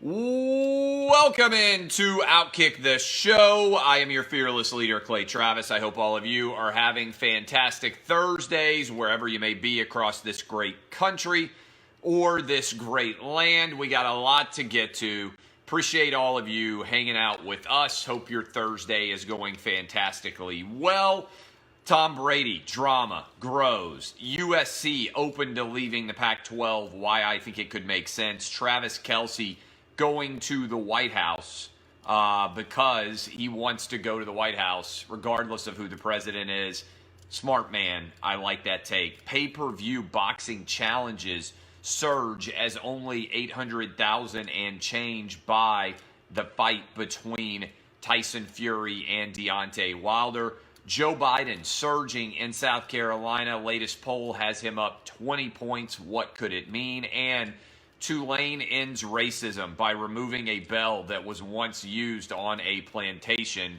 Welcome into Outkick the Show. I am your fearless leader, Clay Travis. I hope all of you are having fantastic Thursdays wherever you may be across this great country or this great land. We got a lot to get to. Appreciate all of you hanging out with us. Hope your Thursday is going fantastically well. Tom Brady, drama, grows. USC open to leaving the Pac-12, why I think it could make sense. Travis Kelce going to the White House because he wants to go to the White House regardless of who the president is. Smart man. I like that take. Pay-per-view boxing challenges surge as only 800,000 and change by the fight between Tyson Fury and Deontay Wilder. Joe Biden surging in South Carolina. Latest poll has him up 20 points. What could it mean? And Tulane ends racism by removing a bell that was once used on a plantation.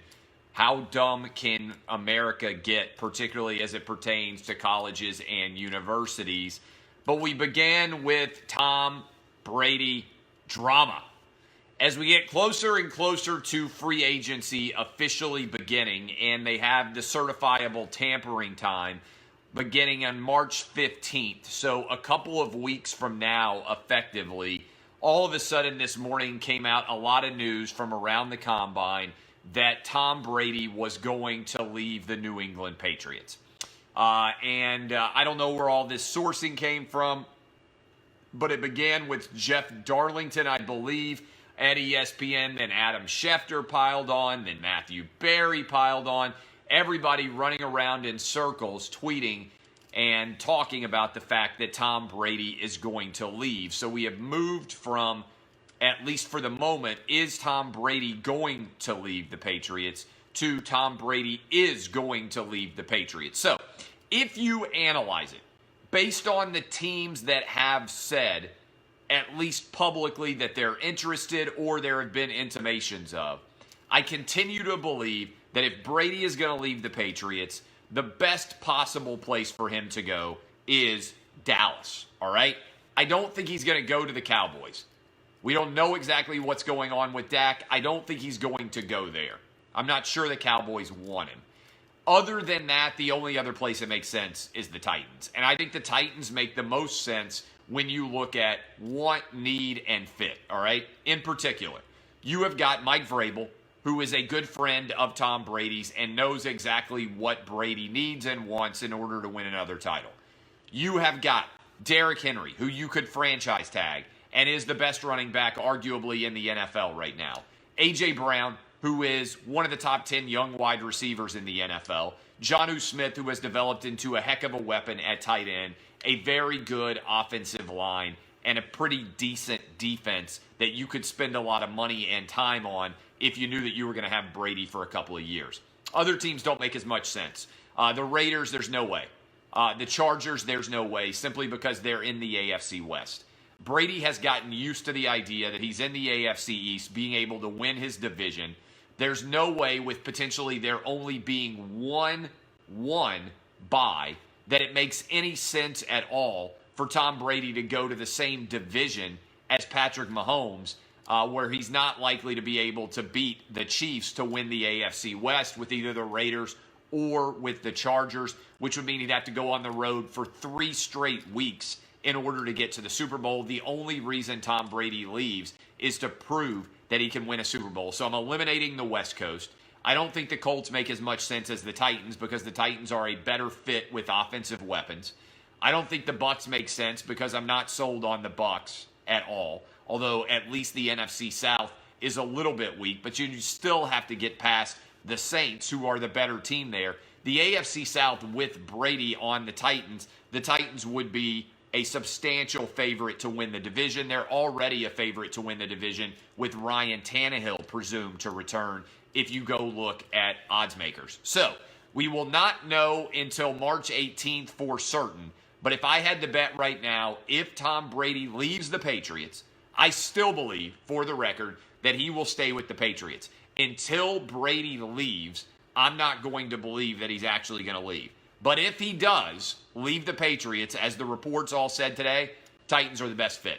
How dumb can America get, particularly as it pertains to colleges and universities? But we began with Tom Brady drama. As we get closer and closer to free agency officially beginning, and they have the certifiable tampering time beginning on March 15th, so a couple of weeks from now, effectively, all of a sudden this morning came out a lot of news from around the combine that Tom Brady was going to leave the New England Patriots. I don't know where all this sourcing came from, but it began with Jeff Darlington, I believe, at ESPN, then Adam Schefter piled on, then Matthew Berry piled on. Everybody running around in circles, tweeting and talking about the fact that Tom Brady is going to leave. So we have moved from, at least for the moment, is Tom Brady going to leave the Patriots, to Tom Brady is going to leave the Patriots. So if you analyze it, based on the teams that have said, at least publicly, that they're interested or there have been intimations of, I continue to believe that if Brady is going to leave the Patriots, the best possible place for him to go is Dallas, all right? I don't think he's going to go to the Cowboys. We don't know exactly what's going on with Dak. I don't think he's going to go there. I'm not sure the Cowboys want him. Other than that, the only other place that makes sense is the Titans. And I think the Titans make the most sense when you look at want, need, and fit, all right? In particular, you have got Mike Vrabel, who is a good friend of Tom Brady's and knows exactly what Brady needs and wants in order to win another title. You have got Derrick Henry, who you could franchise tag and is the best running back arguably in the NFL right now. A.J. Brown, who is one of the top 10 young wide receivers in the NFL. Jonnu Smith, who has developed into a heck of a weapon at tight end. A very good offensive line and a pretty decent defense that you could spend a lot of money and time on if you knew that you were going to have Brady for a couple of years. Other teams don't make as much sense. The Raiders, there's no way. The Chargers, there's no way, simply because they're in the AFC West. Brady has gotten used to the idea that he's in the AFC East, being able to win his division. There's no way, with potentially there only being one bye, that it makes any sense at all for Tom Brady to go to the same division as Patrick Mahomes, where he's not likely to be able to beat the Chiefs to win the AFC West with either the Raiders or with the Chargers, which would mean he'd have to go on the road for 3 straight weeks in order to get to the Super Bowl. The only reason Tom Brady leaves is to prove that he can win a Super Bowl. So I'm eliminating the West Coast. I don't think the Colts make as much sense as the Titans because the Titans are a better fit with offensive weapons. I don't think the Bucs make sense because I'm not sold on the Bucs at all, although at least the NFC South is a little bit weak, but you still have to get past the Saints, who are the better team there. The AFC South with Brady on the Titans would be a substantial favorite to win the division. They're already a favorite to win the division with Ryan Tannehill presumed to return if you go look at odds makers. So we will not know until March 18th for certain, but if I had to bet right now, if Tom Brady leaves the Patriots, I still believe, for the record, that he will stay with the Patriots. Until Brady leaves, I'm not going to believe that he's actually going to leave. But if he does leave the Patriots, as the reports all said today, Titans are the best fit.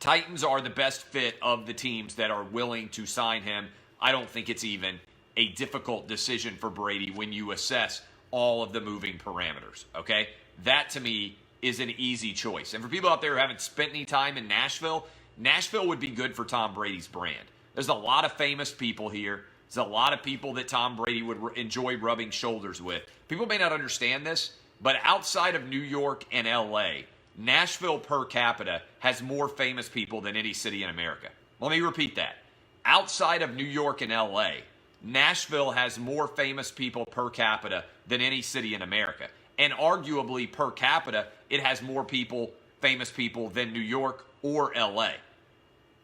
Titans are the best fit of the teams that are willing to sign him. I don't think it's even a difficult decision for Brady when you assess all of the moving parameters, okay? That, to me, is an easy choice. And for people out there who haven't spent any time in Nashville, Nashville would be good for Tom Brady's brand. There's a lot of famous people here. There's a lot of people that Tom Brady would enjoy rubbing shoulders with. People may not understand this, but outside of New York and L.A., Nashville per capita has more famous people than any city in America. Let me repeat that. Outside of New York and L.A., Nashville has more famous people per capita than any city in America. And arguably per capita, it has more people, famous people, than New York or L.A.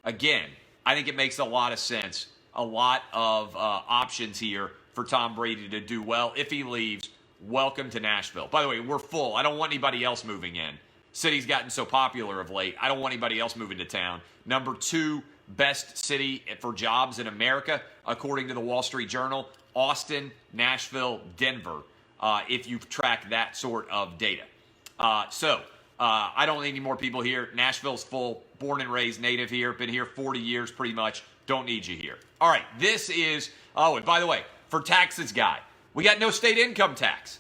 Again, I think it makes a lot of sense. A lot of options here for Tom Brady to do well. If he leaves, welcome to Nashville. By the way, we're full. I don't want anybody else moving in. City's gotten so popular of late. I don't want anybody else moving to town. Number 2 best city for jobs in America, according to the Wall Street Journal, Austin, Nashville, Denver, if you track that sort of data. I don't need any more people here. Nashville's full, born and raised, native here, been here 40 years pretty much. Don't need you here. All right, this is, oh, and by the way, for taxes guy, we got no state income tax.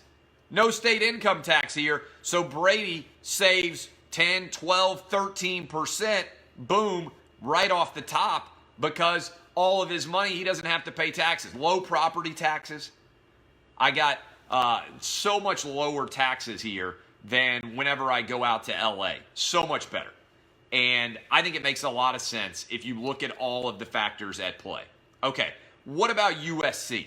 No state income tax here, so Brady saves 10, 12, 13%, boom, right off the top, because all of his money, he doesn't have to pay taxes. Low property taxes. I got so much lower taxes here than whenever I go out to L.A. So much better. And I think it makes a lot of sense if you look at all of the factors at play. Okay, what about USC?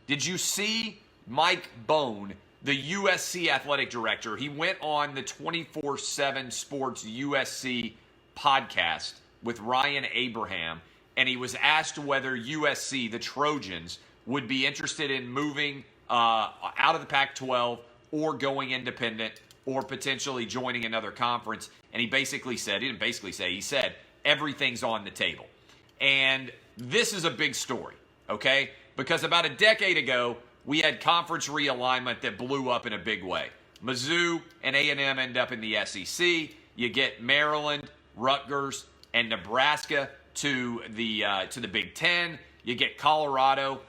Did you see Mike Bohn, the USC athletic director? He went on the 24/7 Sports USC podcast with Ryan Abraham, and he was asked whether USC, the Trojans, would be interested in moving out of the Pac-12 or going independent or potentially joining another conference. And he basically said, he didn't basically say, he said, everything's on the table. And this is a big story, okay? Because about a decade ago, we had conference realignment that blew up in a big way. Mizzou and A&M end up in the SEC. You get Maryland, Rutgers, and Nebraska to the Big Ten. You get Colorado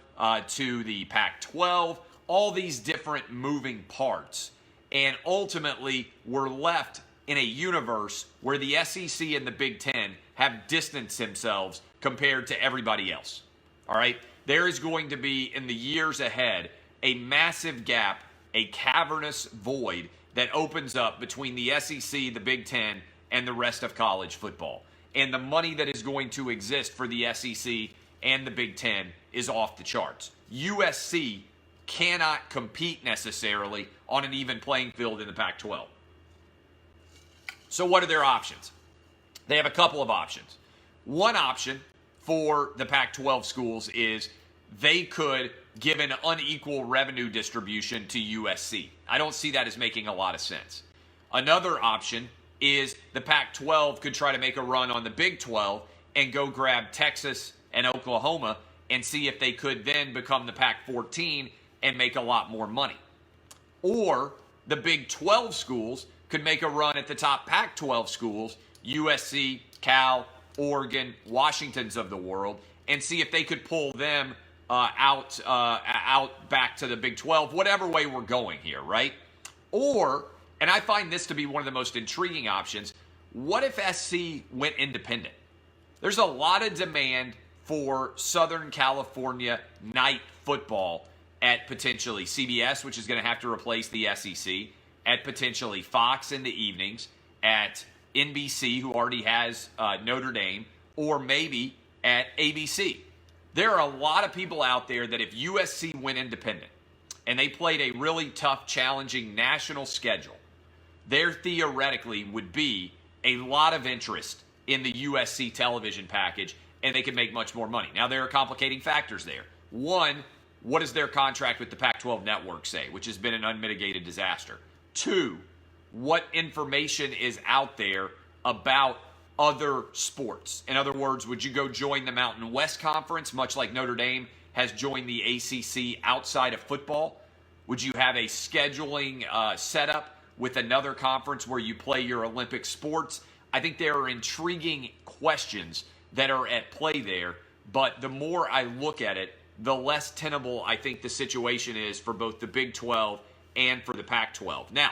to the Pac-12. All these different moving parts. And ultimately, we're left in a universe where the SEC and the Big Ten have distanced themselves compared to everybody else. All right? There is going to be, in the years ahead, a massive gap, a cavernous void that opens up between the SEC, the Big Ten, and the rest of college football. And the money that is going to exist for the SEC and the Big Ten is off the charts. USC cannot compete necessarily on an even playing field in the Pac-12. So what are their options? They have a couple of options. One option for the Pac-12 schools is they could give an unequal revenue distribution to USC. I don't see that as making a lot of sense. Another option is the Pac-12 could try to make a run on the Big 12 and go grab Texas and Oklahoma and see if they could then become the Pac-14 and make a lot more money. Or the Big 12 schools could make a run at the top Pac-12 schools, USC, Cal, Oregon, Washingtons of the world, and see if they could pull them out back to the Big 12, whatever way we're going here, right? Or, and I find this to be one of the most intriguing options, what if SC went independent? There's a lot of demand for Southern California night football at potentially CBS, which is going to have to replace the SEC, at potentially Fox in the evenings, at NBC, who already has Notre Dame, or maybe at ABC. There are a lot of people out there that if USC went independent and they played a really tough, challenging national schedule, there theoretically would be a lot of interest in the USC television package, and they could make much more money. Now, there are complicating factors there. One, what does their contract with the Pac-12 network say, which has been an unmitigated disaster? Two, what information is out there about other sports? In other words, would you go join the Mountain West Conference, much like Notre Dame has joined the ACC outside of football? Would you have a scheduling setup with another conference where you play your Olympic sports? I think there are intriguing questions that are at play there, but the more I look at it, the less tenable I think the situation is for both the Big 12 and for the Pac-12. Now,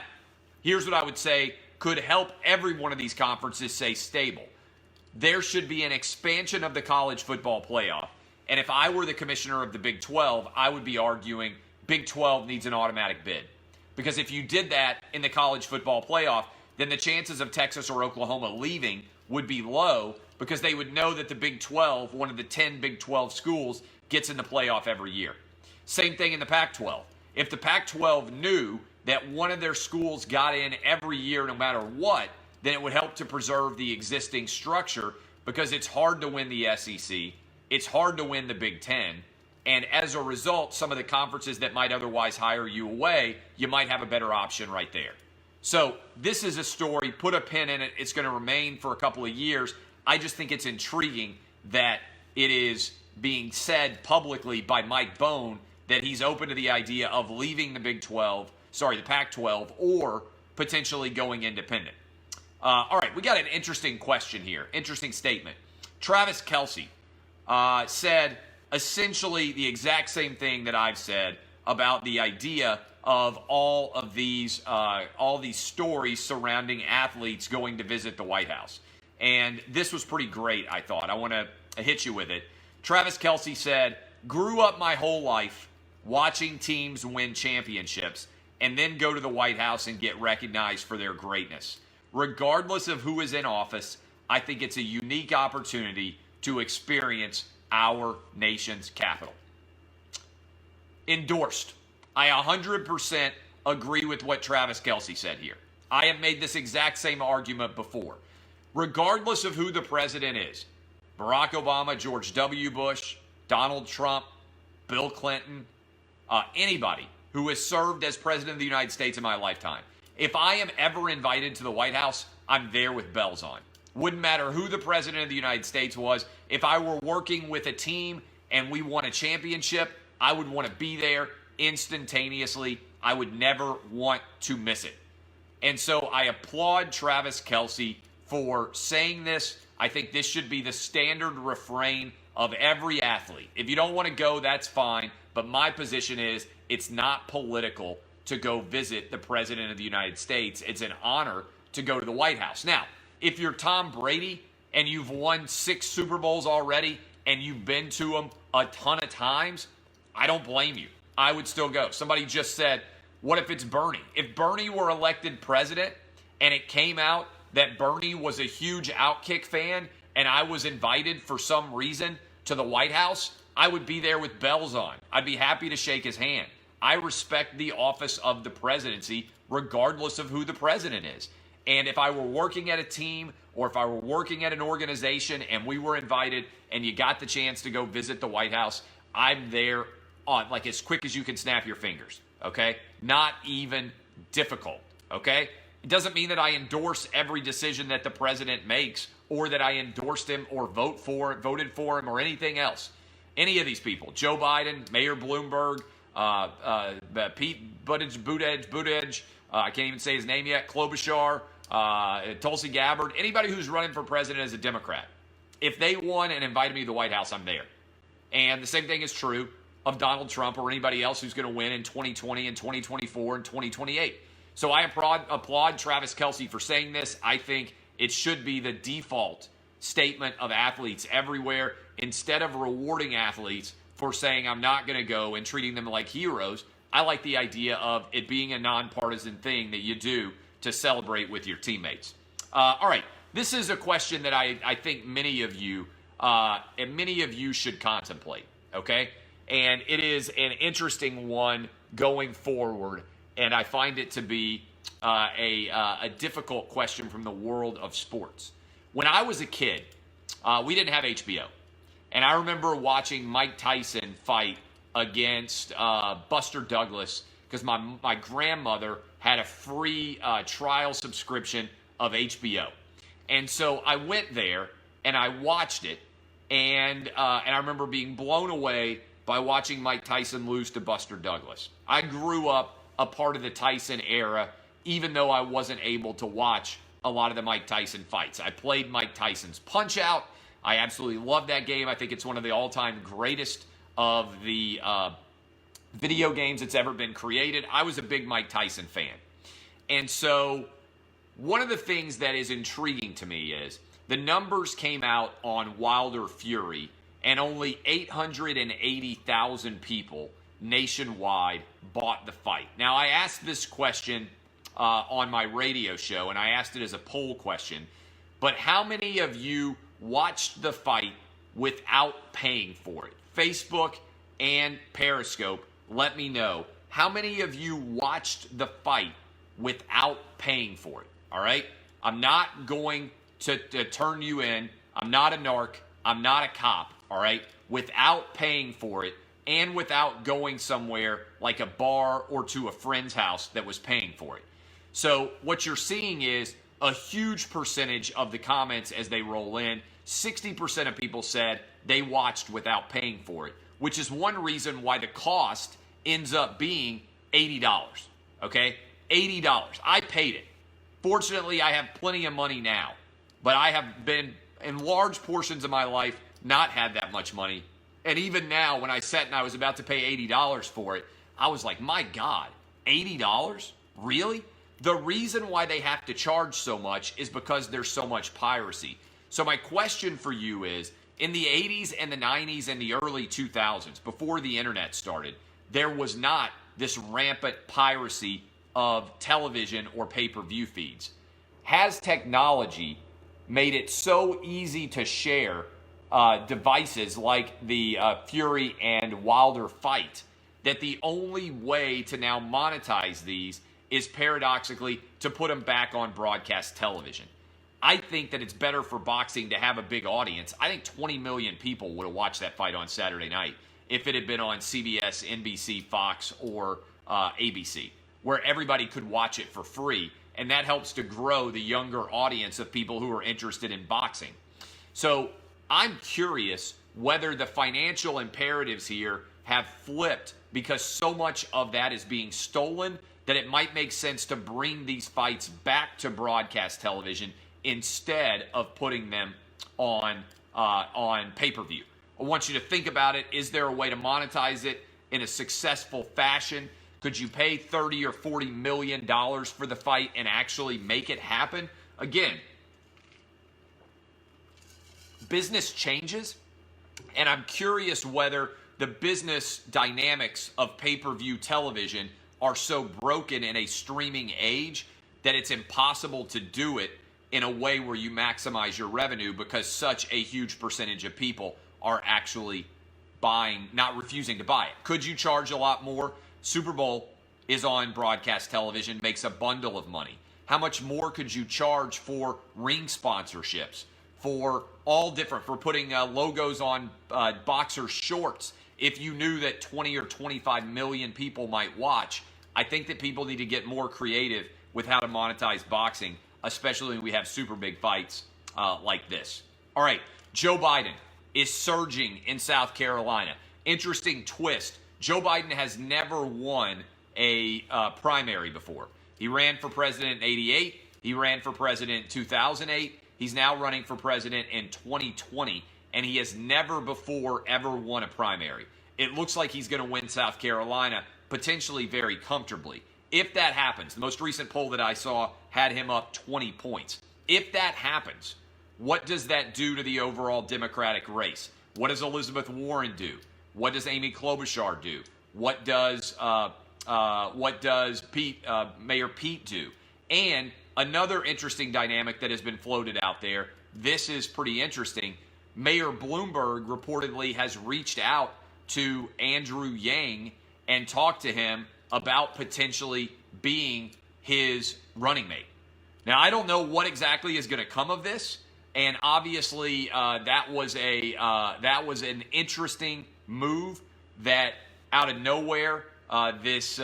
here's what I would say could help every one of these conferences stay stable. There should be an expansion of the college football playoff. And if I were the commissioner of the Big 12, I would be arguing Big 12 needs an automatic bid. Because if you did that in the college football playoff, then the chances of Texas or Oklahoma leaving would be low because they would know that the Big 12, one of the 10 Big 12 schools, gets in the playoff every year. Same thing in the Pac-12. If the Pac-12 knew that one of their schools got in every year no matter what, then it would help to preserve the existing structure because it's hard to win the SEC, it's hard to win the Big Ten, and as a result, some of the conferences that might otherwise hire you away, you might have a better option right there. So this is a story, put a pin in it, it's going to remain for a couple of years. I just think it's intriguing that it is being said publicly by Mike Bohn that he's open to the idea of leaving the the Pac-12, or potentially going independent. All right, we got an interesting question here, interesting statement. Travis Kelce said essentially the exact same thing that I've said about the idea of all these stories surrounding athletes going to visit the White House. And this was pretty great, I thought. I want to hit you with it. Travis Kelce said, grew up my whole life watching teams win championships and then go to the White House and get recognized for their greatness. Regardless of who is in office, I think it's a unique opportunity to experience our nation's capital. Endorsed. I 100% agree with what Travis Kelce said here. I have made this exact same argument before. Regardless of who the president is, Barack Obama, George W. Bush, Donald Trump, Bill Clinton, anybody who has served as president of the United States in my lifetime, if I am ever invited to the White House, I'm there with bells on. Wouldn't matter who the president of the United States was. If I were working with a team and we won a championship, I would want to be there instantaneously. I would never want to miss it. And so I applaud Travis Kelce for saying this. I think this should be the standard refrain of every athlete. If you don't want to go, that's fine. But my position is it's not political to go visit the president of the United States. It's an honor to go to the White House. Now, if you're Tom Brady and you've won 6 Super Bowls already and you've been to them a ton of times, I don't blame you. I would still go. Somebody just said, what if it's Bernie? If Bernie were elected president and it came out that Bernie was a huge Outkick fan and I was invited for some reason to the White House, I would be there with bells on. I'd be happy to shake his hand. I respect the office of the presidency regardless of who the president is. And if I were working at a team or if I were working at an organization and we were invited and you got the chance to go visit the White House, I'm there on like as quick as you can snap your fingers, okay? Not even difficult, okay? It doesn't mean that I endorse every decision that the president makes or that I endorsed him or voted for him or anything else. Any of these people, Joe Biden, Mayor Bloomberg, Pete Buttigieg, I can't even say his name yet, Klobuchar, Tulsi Gabbard, anybody who's running for president as a Democrat. If they won and invited me to the White House, I'm there. And the same thing is true of Donald Trump or anybody else who's going to win in 2020 and 2024 and 2028. So I applaud Travis Kelce for saying this. I think it should be the default statement of athletes everywhere. Instead of rewarding athletes for saying I'm not going to go and treating them like heroes, I like the idea of it being a nonpartisan thing that you do to celebrate with your teammates. All right, this is a question that I think many of you should contemplate, okay? And it is an interesting one going forward, and I find it to be a difficult question from the world of sports. When I was a kid, we didn't have HBO. And I remember watching Mike Tyson fight against Buster Douglas because my grandmother had a free trial subscription of HBO. And so I went there and I watched it. And I remember being blown away by watching Mike Tyson lose to Buster Douglas. I grew up a part of the Tyson era, even though I wasn't able to watch a lot of the Mike Tyson fights. I played Mike Tyson's Punch-Out. I absolutely love that game. I think it's one of the all-time greatest of the video games that's ever been created. I was a big Mike Tyson fan. And so one of the things that is intriguing to me is the numbers came out on Wilder Fury, and only 880,000 people nationwide bought the fight. Now, I asked this question on my radio show, and I asked it as a poll question, but how many of you watched the fight without paying for it? Facebook and Periscope, let me know. How many of you watched the fight without paying for it? All right? I'm not going to turn you in. I'm not a narc. I'm not a cop. All right? Without paying for it and without going somewhere like a bar or to a friend's house that was paying for it. So what you're seeing is a huge percentage of the comments as they roll in. 60% of people said they watched without paying for it, which is one reason why the cost ends up being $80. Okay? $80. I paid it. Fortunately, I have plenty of money now, but I have been, in large portions of my life, not had that much money. And even now, when I sat and I was about to pay $80 for it, I was like, my God, $80? Really? The reason why they have to charge so much is because there's so much piracy. So my question for you is, in the 80s and the 90s and the early 2000s, before the internet started, there was not this rampant piracy of television or pay-per-view feeds. Has technology made it so easy to share devices like the Fury and Wilder fight that the only way to now monetize these is paradoxically to put them back on broadcast television? I think that it's better for boxing to have a big audience. I think 20 million people would have watched that fight on Saturday night if it had been on CBS, NBC, Fox, or ABC, where everybody could watch it for free, and that helps to grow the younger audience of people who are interested in boxing. So I'm curious whether the financial imperatives here have flipped because so much of that is being stolen that it might make sense to bring these fights back to broadcast television instead of putting them on pay-per-view. I want you to think about it. Is there a way to monetize it in a successful fashion? Could you pay $30 or $40 million for the fight and actually make it happen? Again, business changes, and I'm curious whether the business dynamics of pay-per-view television are so broken in a streaming age that it's impossible to do it in a way where you maximize your revenue because such a huge percentage of people are actually buying, not refusing to buy it. Could you charge a lot more? Super Bowl is on broadcast television, makes a bundle of money. How much more could you charge for ring sponsorships, for all different, for putting logos on boxer shorts? If you knew that 20 or 25 million people might watch, I think that people need to get more creative with how to monetize boxing, especially when we have super big fights like this. All right, Joe Biden is surging in South Carolina. Interesting twist. Joe Biden has never won a primary before. He ran for president in '88. He ran for president in 2008. He's now running for president in 2020, and he has never before ever won a primary. It looks like he's going to win South Carolina potentially very comfortably. If that happens, the most recent poll that I saw had him up 20 points. If that happens, what does that do to the overall Democratic race? What does Elizabeth Warren do? What does Amy Klobuchar do? What does Mayor Pete do? And another interesting dynamic that has been floated out there, this is pretty interesting. Mayor Bloomberg reportedly has reached out to Andrew Yang and talked to him about potentially being his running mate. Now, I don't know what exactly is going to come of this, and obviously that was an interesting move that out of nowhere this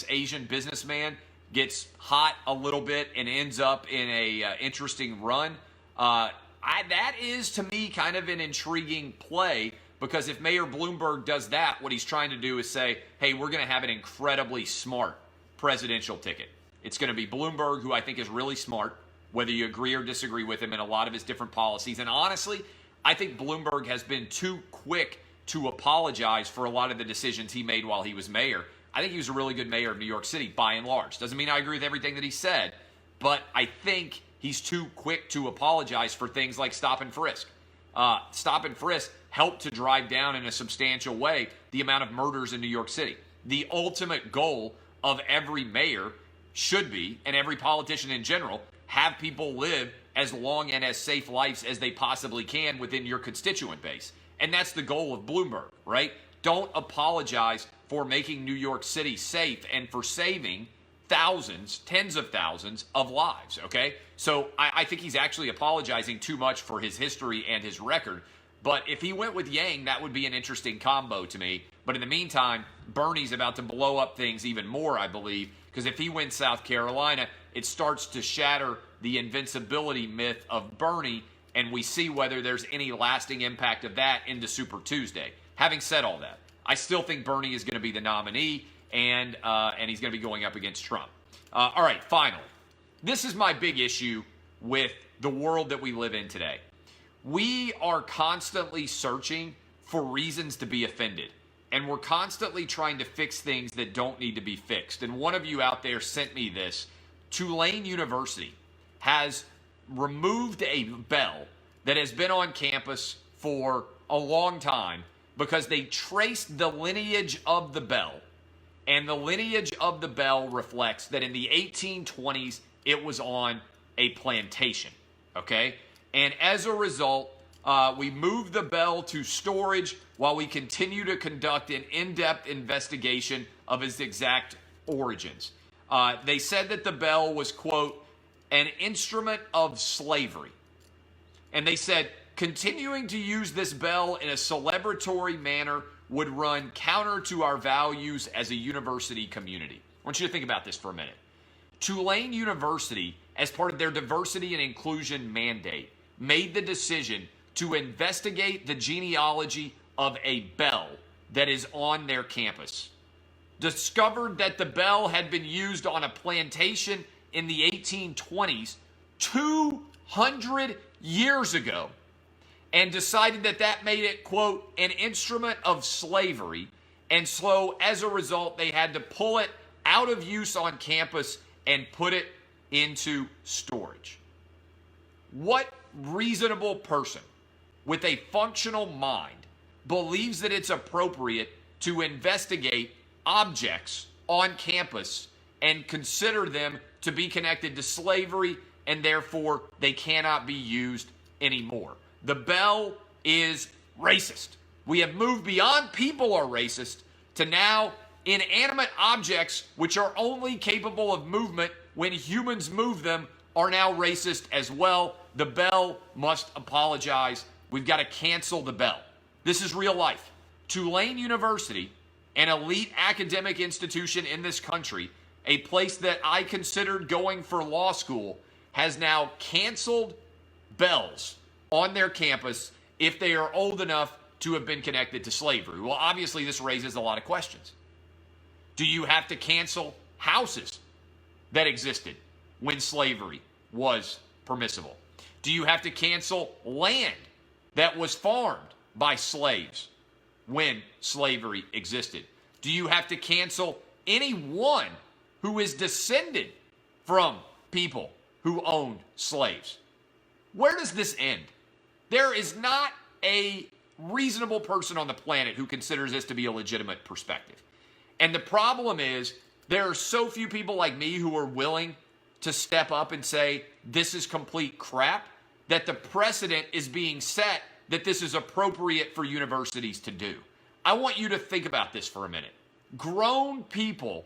Asian businessman gets hot a little bit and ends up in a interesting run. That is, to me, kind of an intriguing play, because if Mayor Bloomberg does that, what he's trying to do is say, hey, we're going to have an incredibly smart presidential ticket. It's going to be Bloomberg, who I think is really smart, whether you agree or disagree with him in a lot of his different policies. And honestly, I think Bloomberg has been too quick to apologize for a lot of the decisions he made while he was mayor. I think he was a really good mayor of New York City, by and large. Doesn't mean I agree with everything that he said, but I think he's too quick to apologize for things like stop and frisk. Stop and frisk helped to drive down in a substantial way the amount of murders in New York City. The ultimate goal of every mayor should be, and every politician in general, have people live as long and as safe lives as they possibly can within your constituent base. And that's the goal of Bloomberg, right? Don't apologize for making New York City safe and for saving thousands, tens of thousands of lives, okay? So I think he's actually apologizing too much for his history and his record. But if he went with Yang, that would be an interesting combo to me. But in the meantime, Bernie's about to blow up things even more, I believe, because if he wins South Carolina, it starts to shatter the invincibility myth of Bernie, and we see whether there's any lasting impact of that into Super Tuesday. Having said all that, I still think Bernie is going to be the nominee, and he's going to be going up against Trump. All right, finally. This is my big issue with the world that we live in today. We are constantly searching for reasons to be offended, and we're constantly trying to fix things that don't need to be fixed. And one of you out there sent me this. Tulane University has removed a bell that has been on campus for a long time because they traced the lineage of the bell. And the lineage of the bell reflects that in the 1820s, it was on a plantation, okay? And as a result, we moved the bell to storage while we continue to conduct an in-depth investigation of its exact origins. They said that the bell was, quote, an instrument of slavery. And they said, continuing to use this bell in a celebratory manner would run counter to our values as a university community. I want you to think about this for a minute. Tulane University, as part of their diversity and inclusion mandate, made the decision to investigate the genealogy of a bell that is on their campus. Discovered that the bell had been used on a plantation in the 1820s, 200 years ago, and decided that that made it, quote, an instrument of slavery. And so as a result, they had to pull it out of use on campus and put it into storage. What reasonable person with a functional mind believes that it's appropriate to investigate objects on campus and consider them to be connected to slavery and therefore they cannot be used anymore? The bell is racist. We have moved beyond people are racist to now inanimate objects which are only capable of movement when humans move them are now racist as well. The bell must apologize. We've got to cancel the bell. This is real life. Tulane University, an elite academic institution in this country, a place that I considered going for law school, has now canceled bells on their campus if they are old enough to have been connected to slavery. Well, obviously, this raises a lot of questions. Do you have to cancel houses that existed when slavery was permissible? Do you have to cancel land that was farmed by slaves when slavery existed? Do you have to cancel anyone who is descended from people who owned slaves? Where does this end? There is not a reasonable person on the planet who considers this to be a legitimate perspective. And the problem is there are so few people like me who are willing to step up and say this is complete crap that the precedent is being set that this is appropriate for universities to do. I want you to think about this for a minute. Grown people,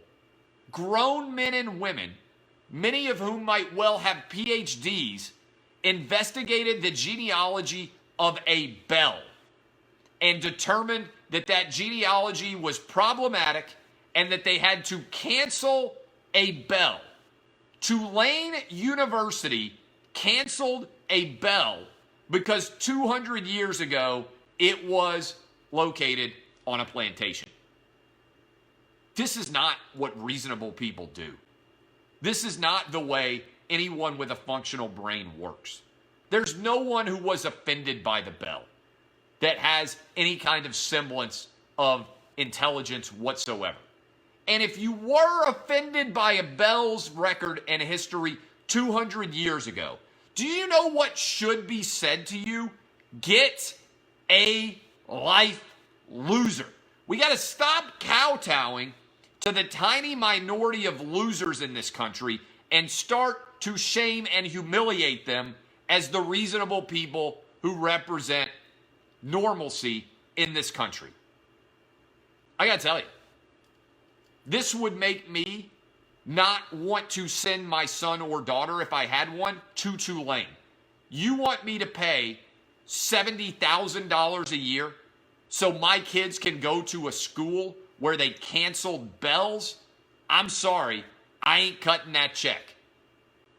grown men and women, many of whom might well have PhDs, investigated the genealogy of a bell and determined that that genealogy was problematic and that they had to cancel a bell. Tulane University canceled a bell because 200 years ago it was located on a plantation. This is not what reasonable people do. This is not the way anyone with a functional brain works. There's no one who was offended by the bell that has any kind of semblance of intelligence whatsoever. And if you were offended by a bell's record and history 200 years ago, do you know what should be said to you? Get a life, loser. We got to stop kowtowing to the tiny minority of losers in this country and start to shame and humiliate them as the reasonable people who represent normalcy in this country. I got to tell you, this would make me not want to send my son or daughter, if I had one, to Tulane. You want me to pay $70,000 a year so my kids can go to a school where they canceled bells? I'm sorry, I ain't cutting that check.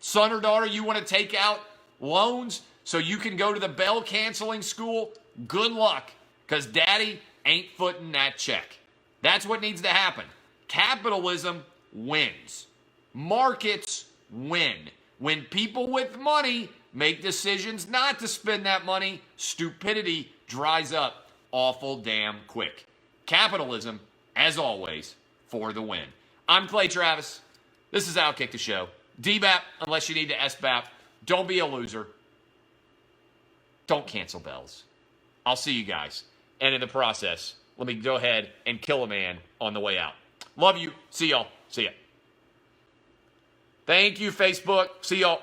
Son or daughter, you want to take out loans so you can go to the bell canceling school? Good luck, because daddy ain't footing that check. That's what needs to happen. Capitalism wins. Markets win. When people with money make decisions not to spend that money, stupidity dries up awful damn quick. Capitalism, as always, for the win. I'm Clay Travis. This is Outkick the Show. DBAP, unless you need to SBAP. Don't be a loser. Don't cancel bells. I'll see you guys. And in the process, let me go ahead and kill a man on the way out. Love you. See y'all. See ya. Thank you, Facebook. See y'all.